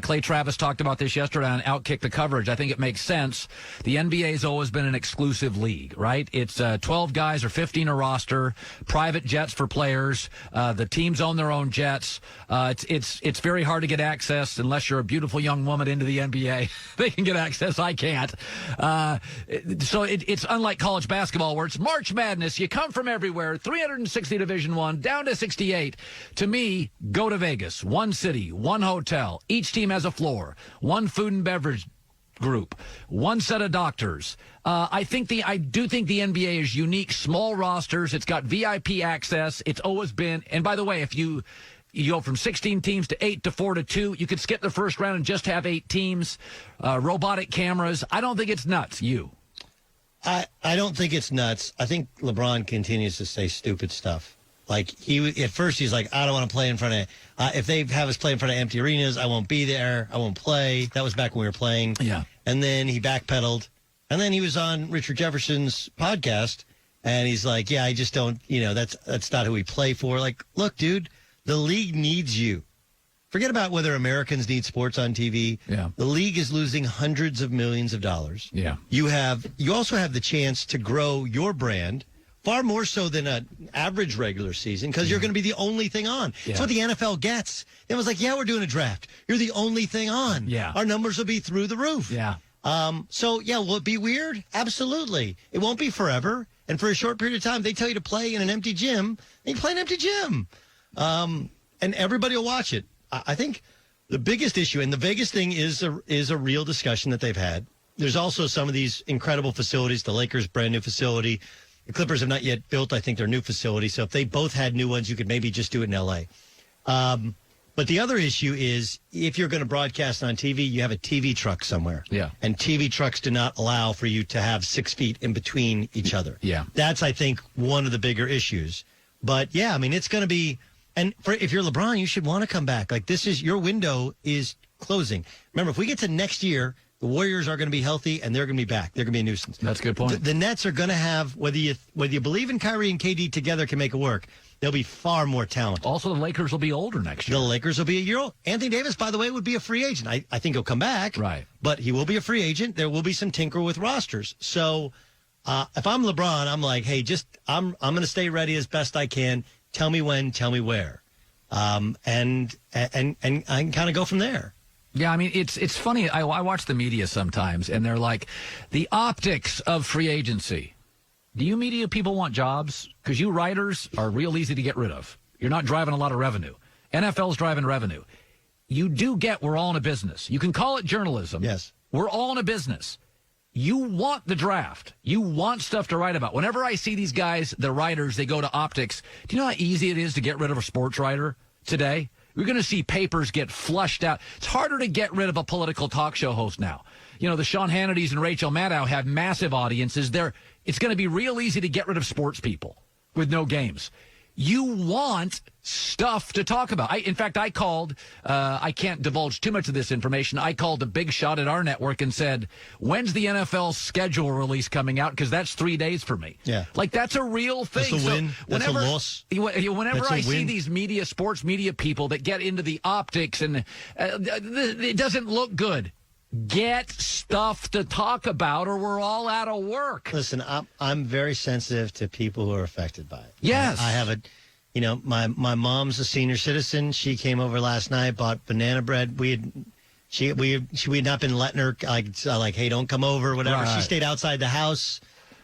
Clay Travis talked about this yesterday on Outkick the Coverage. I think it makes sense. The NBA's always been an exclusive league, right? It's 12 guys or 15 a roster, private jets for players. The teams own their own jets. It's very hard to get access unless you're a beautiful young woman into the NBA. They can get access. I can't. So it's unlike college basketball where it's March Madness. You come from everywhere, 360 Division I, down to 68. To me, go to Vegas. One city, one hotel. Each team has a floor. One food and beverage group. One set of doctors. I do think the NBA is unique. Small rosters. It's got VIP access. It's always been. And by the way, if you go from 16 teams to 8 to 4 to 2. You could skip the first round and just have 8 teams. Robotic cameras. I don't think it's nuts. I don't think it's nuts. I think LeBron continues to say stupid stuff. Like, at first he's like, I don't want to play in front of, if they have us play in front of empty arenas, I won't be there. I won't play. That was back when we were playing. Yeah. And then he backpedaled. And then he was on Richard Jefferson's podcast, and he's like, yeah, I just don't, that's not who we play for. Like, look, dude, the league needs you. Forget about whether Americans need sports on TV. Yeah. The league is losing hundreds of millions of dollars. Yeah. You also have the chance to grow your brand far more so than an average regular season because you're going to be the only thing on. Yeah. That's what the NFL gets. It was like, yeah, we're doing a draft. You're the only thing on. Yeah. Our numbers will be through the roof. Yeah. So, yeah, will it be weird? Absolutely. It won't be forever. And for a short period of time, they tell you to play in an empty gym, and you play an empty gym. And everybody will watch it. I think the biggest issue, and the Vegas thing is a real discussion that they've had. There's also some of these incredible facilities. The Lakers' brand new facility. The Clippers have not yet built, I think, their new facility. So if they both had new ones, you could maybe just do it in L.A. But the other issue is if you're going to broadcast on TV, you have a TV truck somewhere. Yeah. And TV trucks do not allow for you to have 6 feet in between each other. Yeah. That's, I think, one of the bigger issues. But, yeah, I mean, it's going to be – and if you're LeBron, you should want to come back. Like, your window is closing. Remember, if we get to next year – the Warriors are going to be healthy, and they're going to be back. They're going to be a nuisance. That's a good point. The Nets are going to have, whether you believe in Kyrie and KD together can make it work, they'll be far more talented. Also, the Lakers will be older next year. The Lakers will be a year old. Anthony Davis, by the way, would be a free agent. I think he'll come back. Right. But he will be a free agent. There will be some tinker with rosters. So if I'm LeBron, I'm like, hey, I'm going to stay ready as best I can. Tell me when, tell me where. And I can kind of go from there. Yeah, I mean, it's funny. I watch the media sometimes, and they're like, the optics of free agency. Do you media people want jobs? Because you writers are real easy to get rid of. You're not driving a lot of revenue. NFL's driving revenue. You do get we're all in a business. You can call it journalism. Yes. We're all in a business. You want the draft. You want stuff to write about. Whenever I see these guys, the writers, they go to optics. Do you know how easy it is to get rid of a sports writer today? We're going to see papers get flushed out. It's harder to get rid of a political talk show host now. You know, the Sean Hannitys and Rachel Maddow have massive audiences. It's going to be real easy to get rid of sports people with no games. You want stuff to talk about. In fact, I called, I can't divulge too much of this information. I called a big shot at our network and said, when's the NFL schedule release coming out? Because that's 3 days for me. Yeah. Like, that's a real thing. That's a win. That's a loss. Whenever I see these sports media people that get into the optics and it doesn't look good. Get stuff to talk about or we're all out of work. Listen, I'm very sensitive to people who are affected by it. Yes. I have my mom's a senior citizen. She came over last night, bought banana bread. We had not been letting her, like, hey, don't come over, whatever. Right. She stayed outside the house,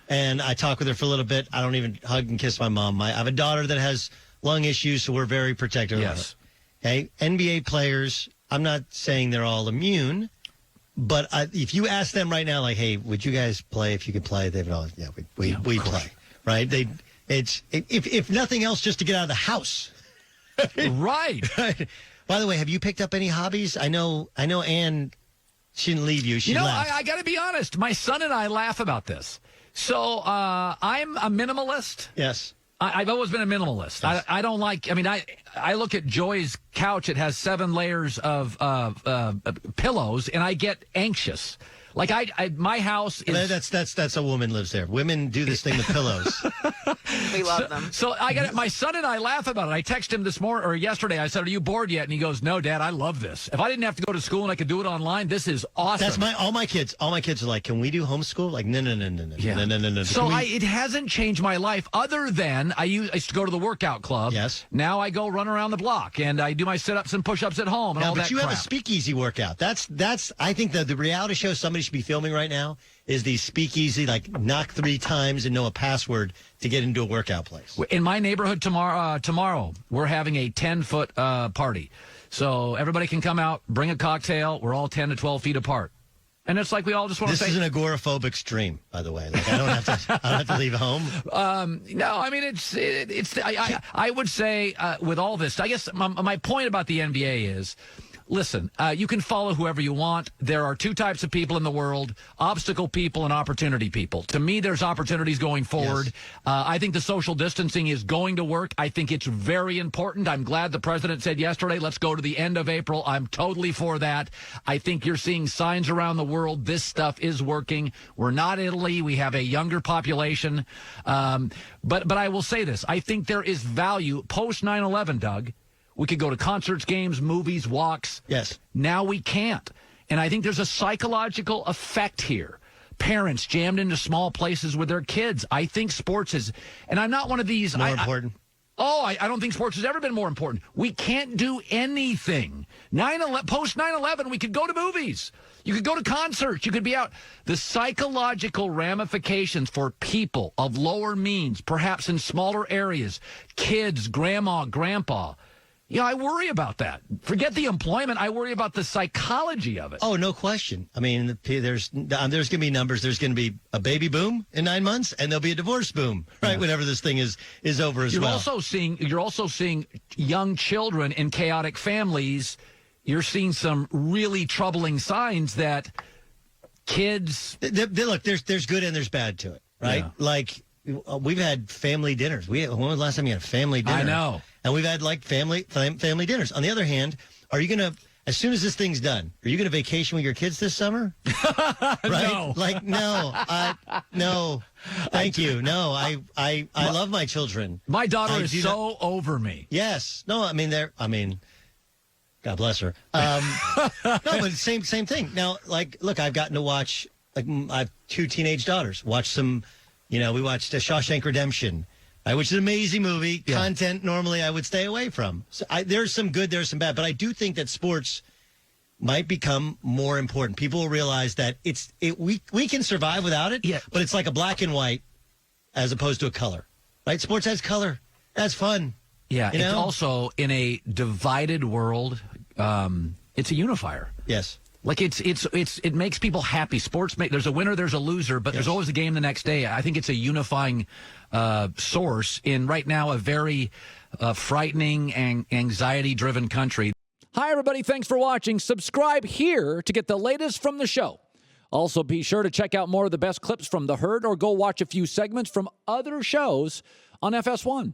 and I talked with her for a little bit. I don't even hug and kiss my mom. I have a daughter that has lung issues, so we're very protective of her. Okay? NBA players, I'm not saying they're all immune, but if you ask them right now, like, hey, would you guys play if you could play? They'd all, yeah, we play, right? It's if nothing else, just to get out of the house. Right. By the way, have you picked up any hobbies? I know Ann, she didn't leave you. She left. I got to be honest. My son and I laugh about this. So I'm a minimalist. Yes. I've always been a minimalist. Yes. I don't like, I look at Joy's couch. It has 7 layers of pillows, and I get anxious. Like my house is that's a woman lives there. Women do this thing with pillows. We love them. So I got it. My son and I laugh about it. I texted him this morning or yesterday. I said, "Are you bored yet?" And he goes, "No, Dad, I love this. If I didn't have to go to school and I could do it online, this is awesome." That's all my kids are like, "Can we do homeschool?" Like, no. So it hasn't changed my life other than I used to go to the workout club. Yes. Now I go run around the block and I do my sit-ups and push-ups at home and all that But you crap. have a speakeasy workout. That's I think the reality show somebody should be filming right now is these speakeasy, like knock 3 times and know a password to get into a workout place. In my neighborhood tomorrow, we're having a 10-foot party. So everybody can come out, bring a cocktail. We're all 10 to 12 feet apart. And it's like we all just want to say... This is an agoraphobic stream, by the way. Like, I don't have to leave home. No, I mean, I would say with all this, I guess my point about the NBA is... Listen, you can follow whoever you want. There are 2 types of people in the world, obstacle people and opportunity people. To me, there's opportunities going forward. Yes. I think the social distancing is going to work. I think it's very important. I'm glad the president said yesterday, let's go to the end of April. I'm totally for that. I think you're seeing signs around the world. This stuff is working. We're not Italy. We have a younger population. But I will say this. I think there is value post 9/11, Doug. We could go to concerts, games, movies, walks. Yes. Now we can't. And I think there's a psychological effect here. Parents jammed into small places with their kids. I think sports is, and I'm not one of these. More important. I don't think sports has ever been more important. We can't do anything. Post 9/11, we could go to movies. You could go to concerts. You could be out. The psychological ramifications for people of lower means, perhaps in smaller areas, kids, grandma, grandpa. Yeah, I worry about that. Forget the employment. I worry about the psychology of it. Oh, no question. I mean, there's going to be numbers. There's going to be a baby boom in 9 months, and there'll be a divorce boom, right? Yes. Whenever this thing is over as well. You're also seeing young children in chaotic families. You're seeing some really troubling signs that kids. Look, there's good and there's bad to it, right? Yeah. Like we've had family dinners. When was the last time you had a family dinner? I know. And we've had like family dinners. On the other hand, are you going to, as soon as this thing's done, are you going to vacation with your kids this summer? Right? No. Like, no. Thank you. No, I love my children. My daughter is so over me. Yes. No, I mean, God bless her. No, but same thing. Now, like, look, I've gotten to watch, like, I have 2 teenage daughters. Watch some, we watched Shawshank Redemption. Which is an amazing movie. Yeah. Content normally I would stay away from. So there's some good, there's some bad. But I do think that sports might become more important. People will realize that we can survive without it, but it's like a black and white as opposed to a color. Right? Sports has color. That's fun. Yeah, it's also in a divided world, it's a unifier. Yes. Like it makes people happy. Sports there's a winner, there's a loser, but there's always a game the next day. I think it's a unifying source in right now a very frightening and anxiety-driven country. Hi, everybody. Thanks for watching. Subscribe here to get the latest from the show. Also, be sure to check out more of the best clips from The Herd or go watch a few segments from other shows on FS1.